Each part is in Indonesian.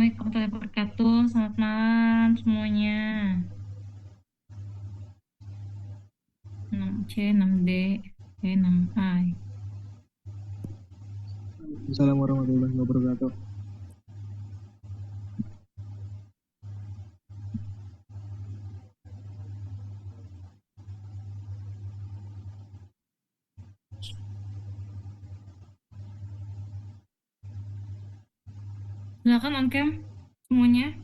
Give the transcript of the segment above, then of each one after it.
Assalamualaikum warahmatullahi wabarakatuh. Selamat malam semuanya. 6C, 6D, 6I. Assalamualaikum warahmatullahi wabarakatuh. Silakan on cam semuanya.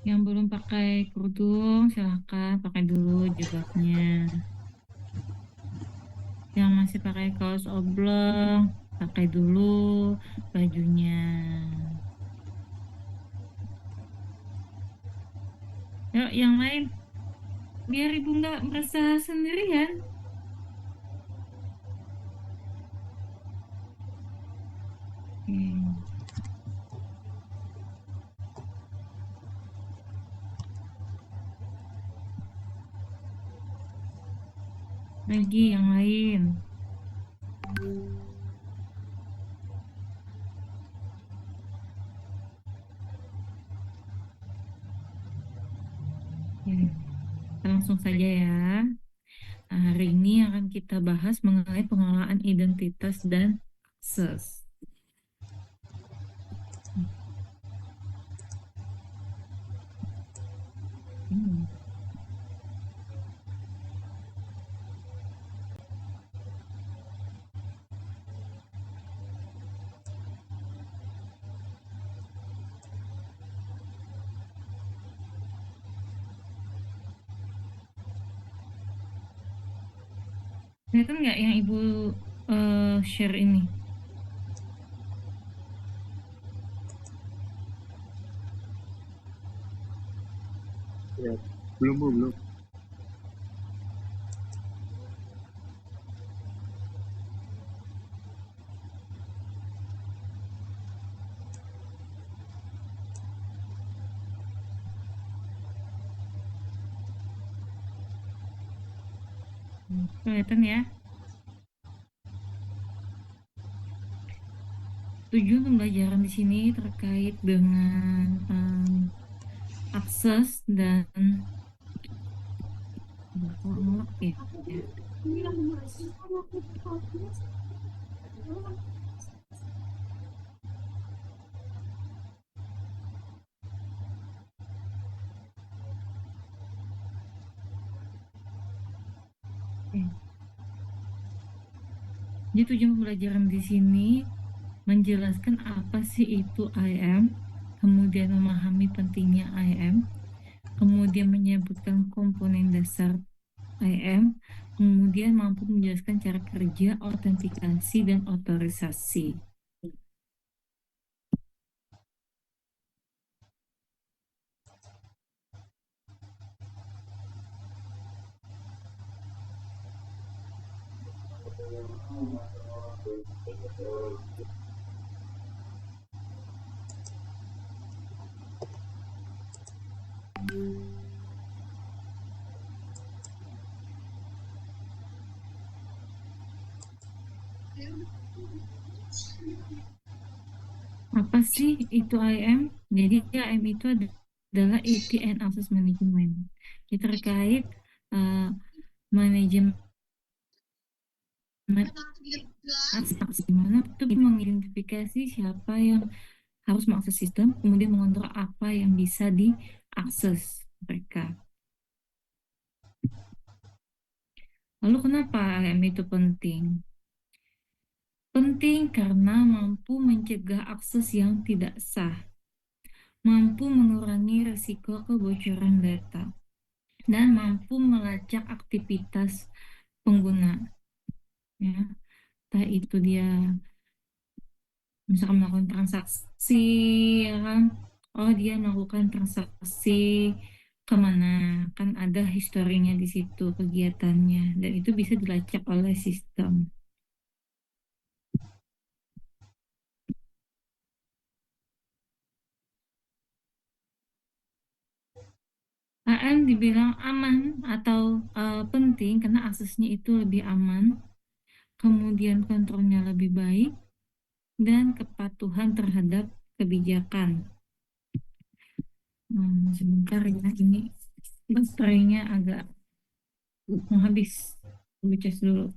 Yang belum pakai kerudung, silakan pakai dulu jilbabnya. Yang masih pakai kaos oblong, pakai dulu bajunya. Yuk, yang lain, biar ibu nggak merasa sendirian. Oke. Lagi yang lain. Oke. Kita langsung saja ya. Nah, hari ini akan kita bahas mengenai pengelolaan identitas dan akses. Hmm. Kelihatan nggak yang Ibu share ini? Ya, belum Bu, belum. Kelihatan ya. Tujuan pembelajaran di sini terkait dengan akses dan unlock ya. Oke. Jadi tujuan pembelajaran di sini menjelaskan apa sih itu IM, kemudian memahami pentingnya IM, kemudian menyebutkan komponen dasar IM, kemudian mampu menjelaskan cara kerja, autentikasi, dan otorisasi. Apa sih itu IM? Jadi IM itu adalah IT and Access Management. Ini terkait uh, manajemen akses, di mana itu mengidentifikasi siapa yang harus mengakses sistem, kemudian mengontrol apa yang bisa diakses mereka. Lalu kenapa IM itu penting? Penting karena mampu mencegah akses yang tidak sah, mampu mengurangi risiko kebocoran data, dan mampu melacak aktivitas pengguna. Ya, entah itu dia misalkan melakukan transaksi, ya kan? Oh, dia melakukan transaksi kemana? Kan ada historinya di situ kegiatannya, dan itu bisa dilacak oleh sistem. AM dibilang aman atau penting karena aksesnya itu lebih aman, kemudian kontrolnya lebih baik, dan kepatuhan terhadap kebijakan. Sebentar ya, ini baterainya agak mau habis. Gue cas dulu.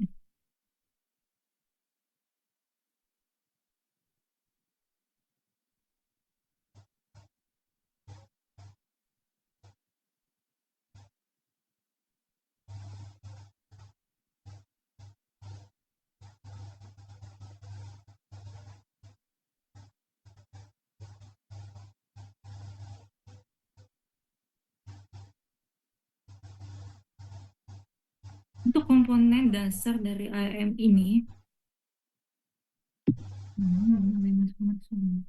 Untuk komponen dasar dari AM ini, boleh masuk-masuk.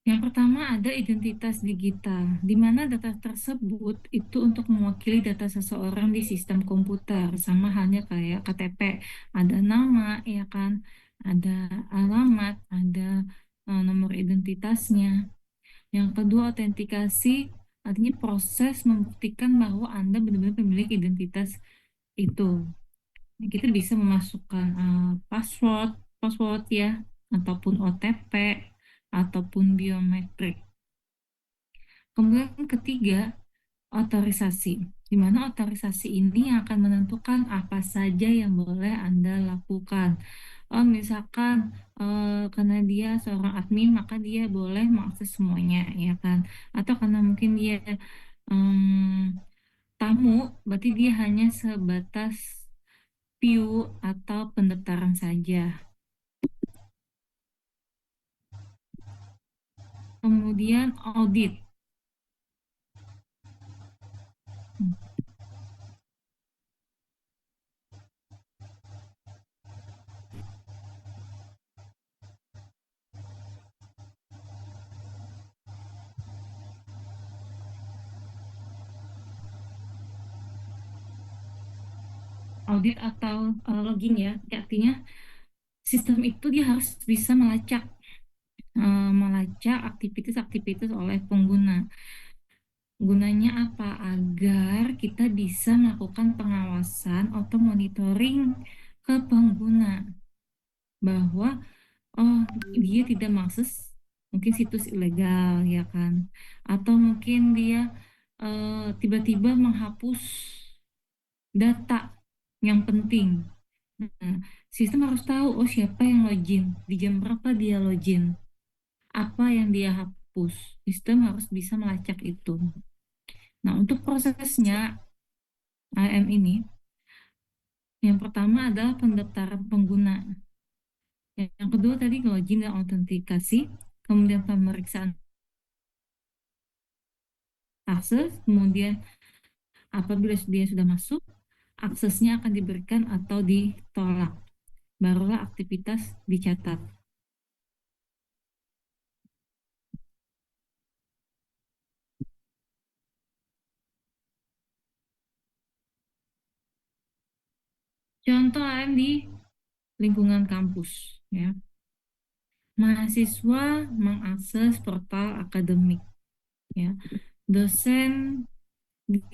Yang pertama ada identitas digital, di mana data tersebut itu untuk mewakili data seseorang di sistem komputer, sama halnya kayak KTP, ada nama, ya kan, ada alamat, ada nomor identitasnya. Yang kedua, autentikasi, artinya proses membuktikan bahwa Anda benar-benar pemilik identitas itu. Kita bisa memasukkan password, password ya, ataupun OTP, ataupun biometrik. Kemudian ketiga, otorisasi, di mana otorisasi ini akan menentukan apa saja yang boleh Anda lakukan. Oh, misalkan karena dia seorang admin, maka dia boleh mengakses semuanya, ya kan? Atau karena mungkin dia em, tamu, berarti dia hanya sebatas view atau pendaftaran saja. Kemudian audit. Audit atau login ya, artinya sistem itu dia harus bisa melacak aktivitas-aktivitas oleh pengguna. Gunanya apa? Agar kita bisa melakukan pengawasan atau monitoring ke pengguna bahwa oh dia tidak mengakses mungkin situs ilegal ya kan, atau mungkin dia tiba-tiba menghapus data yang penting. Nah, sistem harus tahu oh siapa yang login, di jam berapa dia login, apa yang dia hapus. Sistem harus bisa melacak itu. Nah, untuk prosesnya AM ini, yang pertama adalah pendaftaran pengguna. Yang kedua tadi login dan autentikasi, kemudian pemeriksaan akses, kemudian apabila dia sudah masuk, aksesnya akan diberikan atau ditolak. Barulah aktivitas dicatat. Contoh AM di lingkungan kampus, ya. Mahasiswa mengakses portal akademik, ya. Dosen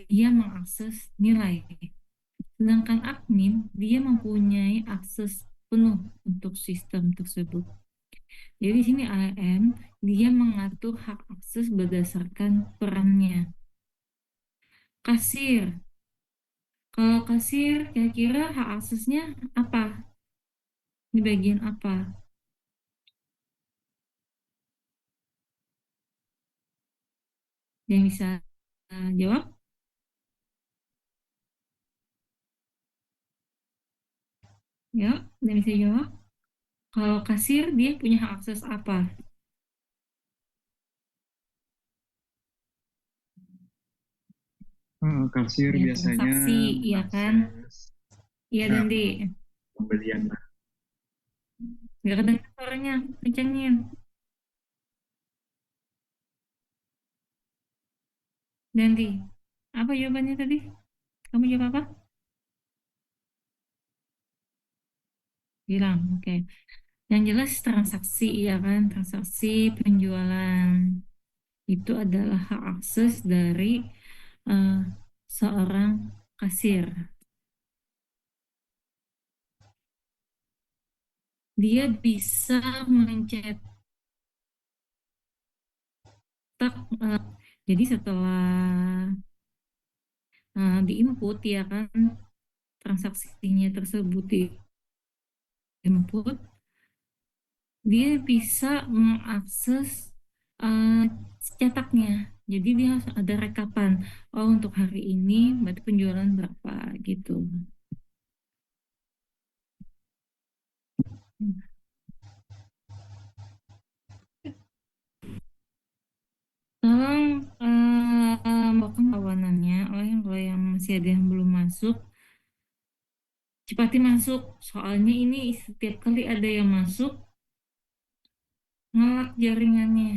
dia mengakses nilai. Sedangkan admin dia mempunyai akses penuh untuk sistem tersebut. Jadi di sini AM dia mengatur hak akses berdasarkan perannya. Kasir, kalau kasir kira-kira hak aksesnya apa? Di bagian apa? Yang bisa jawab? Ya, yang bisa jawab. Kalau kasir dia punya hak akses apa? Kasir Ya, biasanya transaksi, iya kan? mengakses Iya, nah, dan di pembelian. nggak kedengar suaranya, kencengin. Dan di apa jawabannya tadi? Kamu jawab apa? Bilang, oke. Yang jelas transaksi, ya kan? Transaksi penjualan itu adalah hak akses dari eh, seorang kasir. Dia bisa mencetak, eh, jadi setelah diinput ya kan, transaksinya tersebut diinput, dia bisa mengakses eh, cetaknya. Jadi dia harus ada rekapan. Oh, untuk hari ini berarti penjualan berapa gitu. Tolong melakukan kawanannya. Oh, yang kalau yang masih ada yang belum masuk, cepati masuk. Soalnya ini setiap kali ada yang masuk, ngelak jaringannya.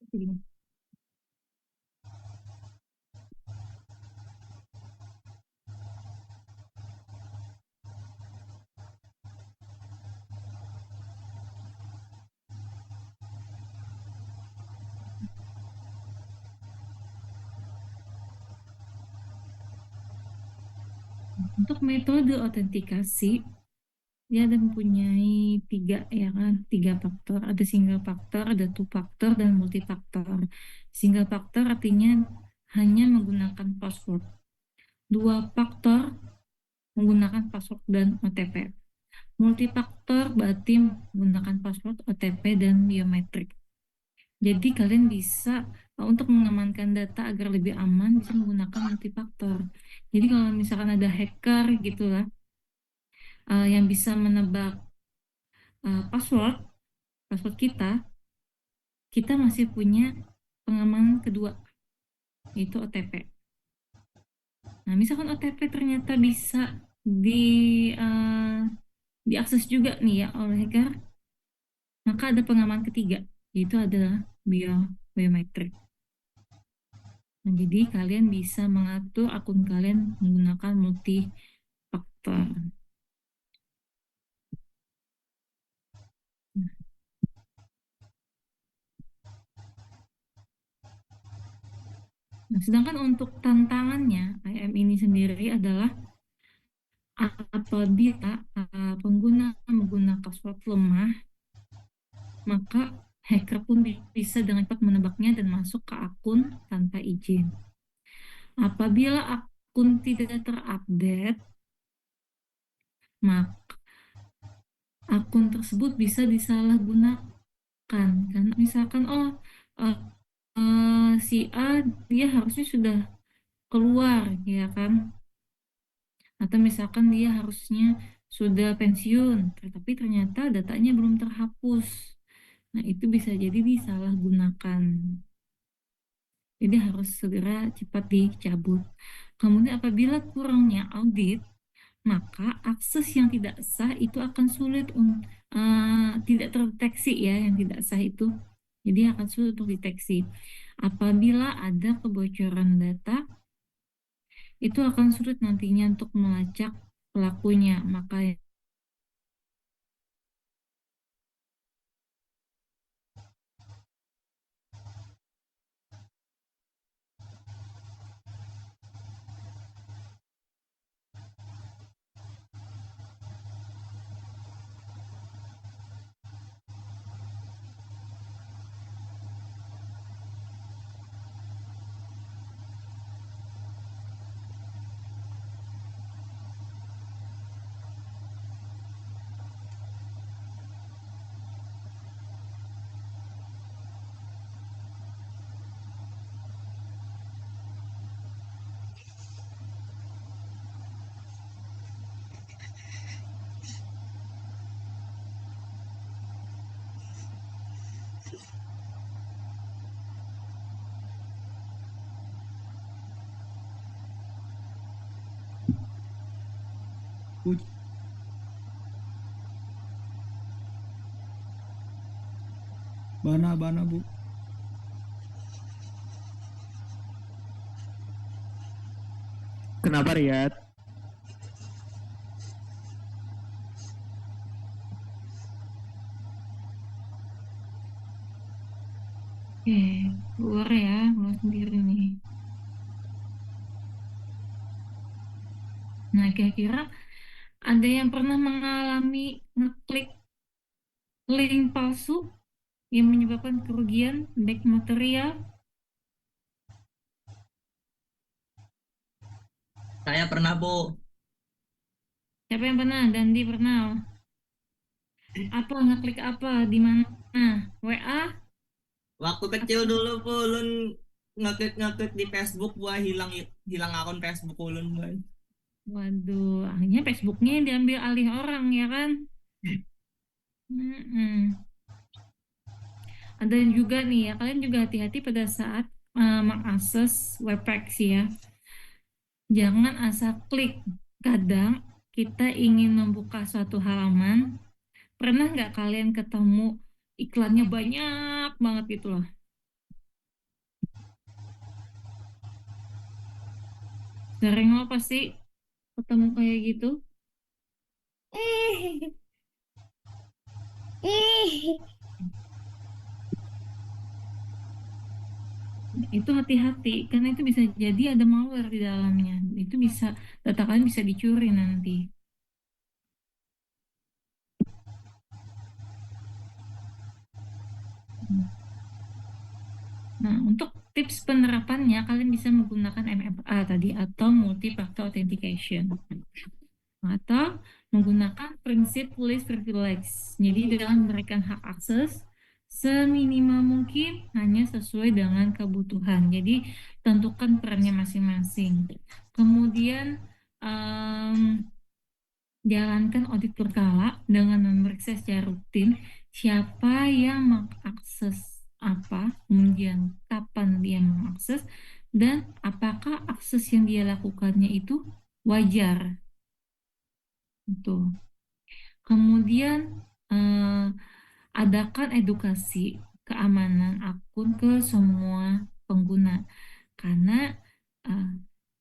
Hmm. Untuk metode autentikasi, dia ada mempunyai tiga ya kan, tiga faktor. Ada single faktor, ada two faktor, dan multi faktor. Single faktor artinya hanya menggunakan password. Dua faktor menggunakan password dan OTP. Multifaktor berarti menggunakan password, OTP, dan biometrik. Jadi kalian bisa untuk mengamankan data agar lebih aman bisa menggunakan multifaktor. Jadi kalau misalkan ada hacker gitu lah, yang bisa menebak password password kita, kita masih punya pengamanan kedua, yaitu OTP. Nah, misalkan OTP ternyata bisa di eh, diakses juga nih ya oleh hacker, maka ada pengaman ketiga, yaitu adalah biometrik. Nah, jadi kalian bisa mengatur akun kalian menggunakan multi faktor. Nah, sedangkan untuk tantangannya IM ini sendiri adalah apabila pengguna menggunakan password lemah, maka hacker pun bisa dengan cepat menebaknya dan masuk ke akun tanpa izin. Apabila akun tidak terupdate, maka akun tersebut bisa disalahgunakan. Karena misalkan, oh, eh, si A dia harusnya sudah keluar, ya kan? Atau misalkan dia harusnya sudah pensiun, tetapi ternyata datanya belum terhapus. Nah, itu bisa jadi disalahgunakan. Jadi harus segera cepat dicabut. Kemudian apabila kurangnya audit, maka akses yang tidak sah itu akan sulit tidak terdeteksi ya, yang tidak sah itu. Jadi akan sulit untuk deteksi. Apabila ada kebocoran data, itu akan sulit nantinya untuk melacak pelakunya. Maka Bana Bu. Kenapa Riyad? Oke, keluar ya, keluar sendiri nih. Nah, kira-kira ada yang pernah mengalami ngeklik link palsu yang menyebabkan kerugian baik material? Saya pernah, Bu. Siapa yang pernah? Dandi pernah. Apa ngeklik apa? Di mana? WA? Waktu kecil dulu, Bu, ulun ngeklik-ngeklik di Facebook, buat hilang hilang akun Facebook ulun, Bu. Waduh, akhirnya Facebooknya diambil alih orang ya kan? Mm-mm. Ada juga nih ya, kalian juga hati-hati pada saat mengakses webpage ya. Jangan asal klik. Kadang kita ingin membuka suatu halaman, pernah nggak kalian ketemu iklannya banyak banget gitu loh. Sering lo pasti ketemu kayak gitu. Itu hati-hati karena itu bisa jadi ada malware di dalamnya. Itu bisa data kalian bisa dicuri nanti. Nah, untuk tips penerapannya kalian bisa menggunakan MFA tadi atau multi factor authentication atau menggunakan prinsip least privilege. Jadi dalam memberikan hak akses seminimal mungkin hanya sesuai dengan kebutuhan. Jadi tentukan perannya masing-masing. Kemudian em, jalankan audit berkala dengan memeriksa secara rutin siapa yang mengakses apa, kemudian kapan dia mengakses, dan apakah akses yang dia lakukannya itu wajar. Itu. Kemudian eh, adakan edukasi keamanan akun ke semua pengguna, karena eh,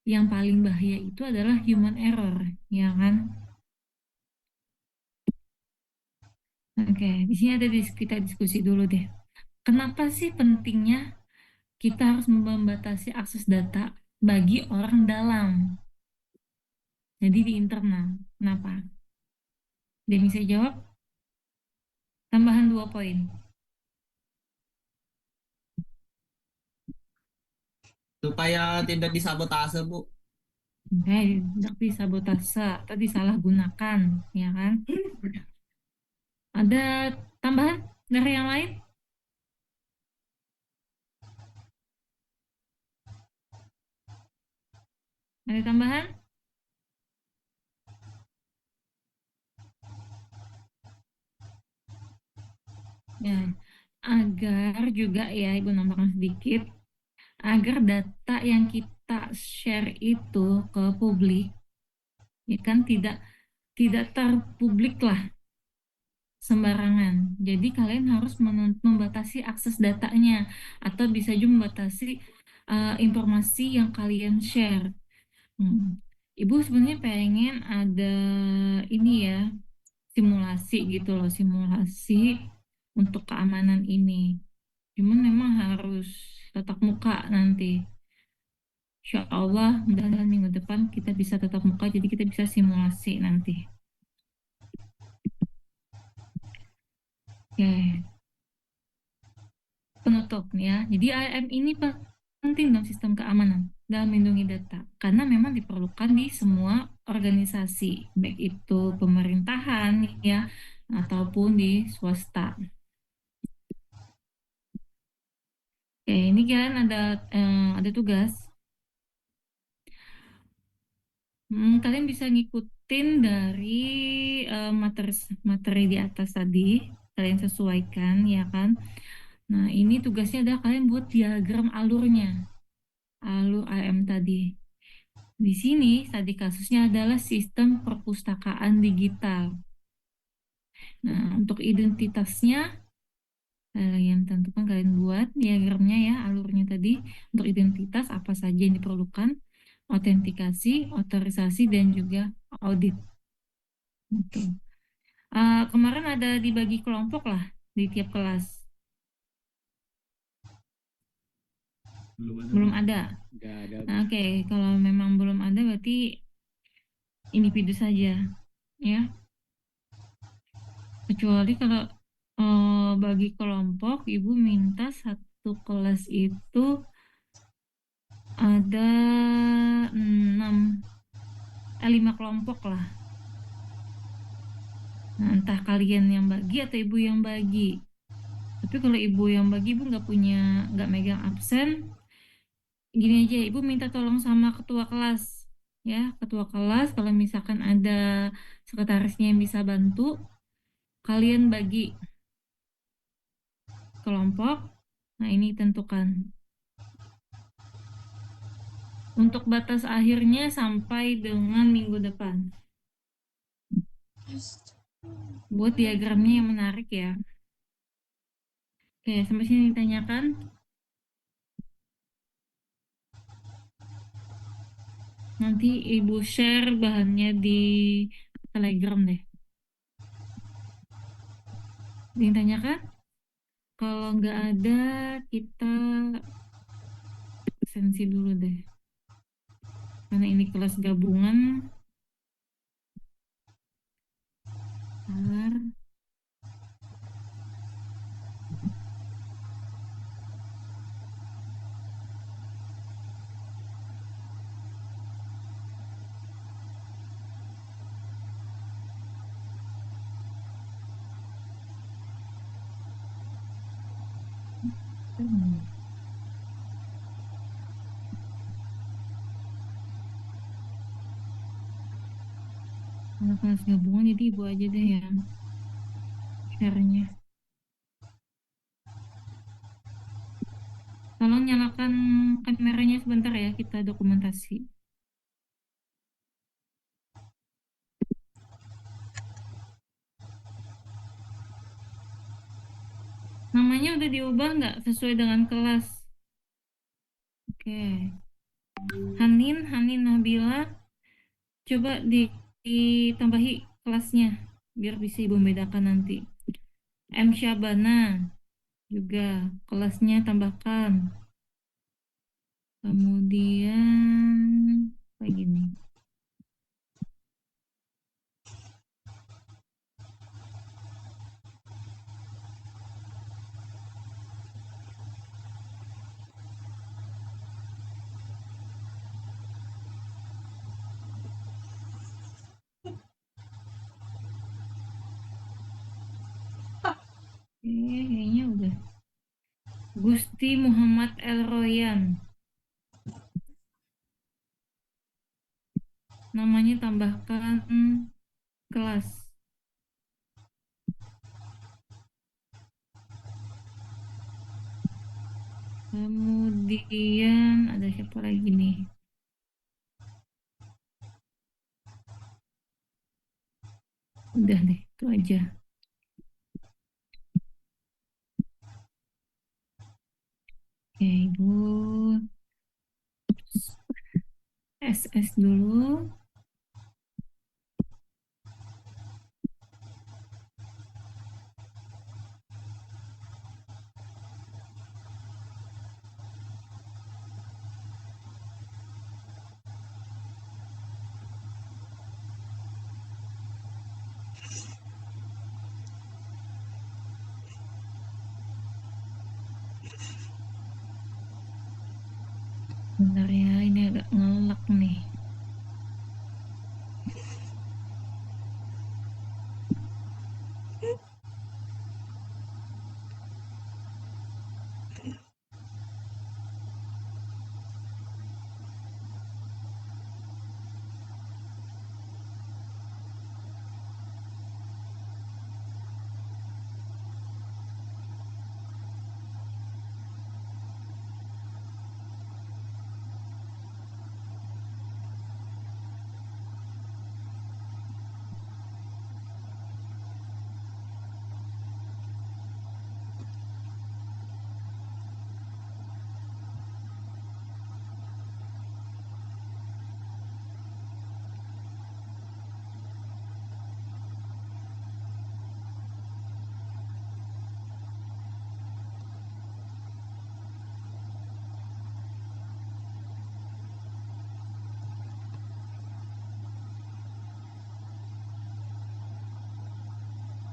yang paling bahaya itu adalah human error, ya kan? Oke, di sini ada kita diskusi dulu deh. Kenapa sih pentingnya kita harus membatasi akses data bagi orang dalam? Jadi di internal. Kenapa? Dia bisa jawab? Tambahan 2 poin. Supaya tidak disabotase, Bu. Oke, tidak disabotase atau disalahgunakan, ya kan? Ada tambahan dari yang lain? Ada tambahan? Ya, agar juga ya, Ibu nambahkan sedikit, agar data yang kita share itu ke publik, ya kan tidak terpublik lah sembarangan. Jadi kalian harus membatasi akses datanya atau bisa juga membatasi informasi yang kalian share. Hmm. Ibu sebenarnya pengen ada ini ya, simulasi gitu loh, simulasi untuk keamanan ini. Cuman memang harus tatap muka nanti. Insya Allah, mudah-mudahan minggu depan kita bisa tatap muka, jadi kita bisa simulasi nanti. Oke, penutup nih ya. Jadi IAM ini penting dalam sistem keamanan dalam melindungi data karena memang diperlukan di semua organisasi, baik itu pemerintahan ya ataupun di swasta. Oke, ini kan ada tugas. Kalian bisa ngikutin dari materi materi di atas tadi, kalian sesuaikan ya kan. Nah, ini tugasnya adalah kalian buat diagram alurnya, alur AM tadi. Di sini tadi kasusnya adalah sistem perpustakaan digital. Nah, untuk identitasnya kalian tentukan, kalian buat diagramnya ya, alurnya tadi. Untuk identitas apa saja yang diperlukan, autentikasi, otorisasi, dan juga audit. Gitu. Kemarin ada dibagi kelompok lah di tiap kelas. Belum ada. Nggak ada. Nah, oke, kalau memang belum ada berarti individu saja ya. Kecuali kalau bagi kelompok, ibu minta satu kelas itu ada 5 kelompok lah. Nah, entah kalian yang bagi atau ibu yang bagi. Tapi kalau ibu yang bagi, ibu nggak megang absen, gini aja, ibu minta tolong sama ketua kelas ya, ketua kelas kalau misalkan ada sekretarisnya yang bisa bantu, kalian bagi kelompok. Nah, ini tentukan untuk batas akhirnya sampai dengan minggu depan. Buat diagramnya yang menarik ya. Oke, sampai sini ditanyakan. Nanti ibu share bahannya di Telegram deh. Ditanyakan? Kalau nggak ada, kita sensi dulu deh. Karena ini kelas gabungan. Bentar. Kalau kelas gabungan jadi ibu aja deh yang share-nya. Tolong nyalakan kameranya sebentar ya, kita dokumentasi. Namanya udah diubah nggak sesuai dengan kelas? Oke. Hanin Nabila, coba ditambahi kelasnya biar bisa ibu bedakan nanti. M Syabana juga kelasnya tambahkan. Kemudian kayak gini. Kayaknya udah. Gusti Muhammad El Royan. Namanya tambahkan kelas. Kemudian ada siapa lagi nih? Udah deh, itu aja. Oke, Ibu. SS dulu. Bentar ya, ini agak ngelak nih.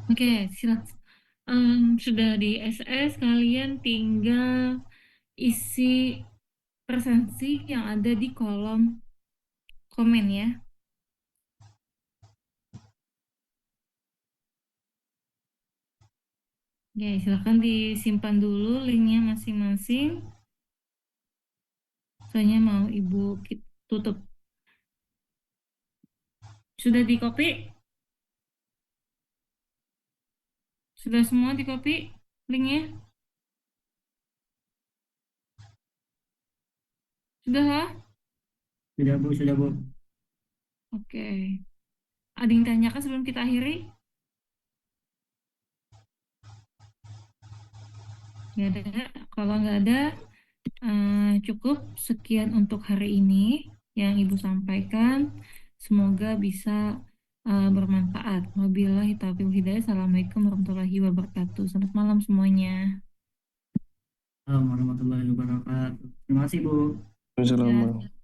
Oke, silakan. Sudah di SS, kalian tinggal isi presensi yang ada di kolom komen ya. Oke, silakan disimpan dulu linknya masing-masing. Soalnya mau Ibu tutup. Sudah di copy? Sudah semua di copy linknya? Sudah lah? Sudah Bu, sudah Bu. Oke. Ada yang tanyakan sebelum kita akhiri? Nggak ada. Kalau nggak ada, cukup sekian untuk hari ini yang Ibu sampaikan. Semoga bisa bermanfaat. Wabillahi taufiq wal hidayah. Assalamualaikum warahmatullahi wabarakatuh. Selamat malam semuanya. Assalamualaikum warahmatullahi wabarakatuh. Terima kasih Bu. Ya.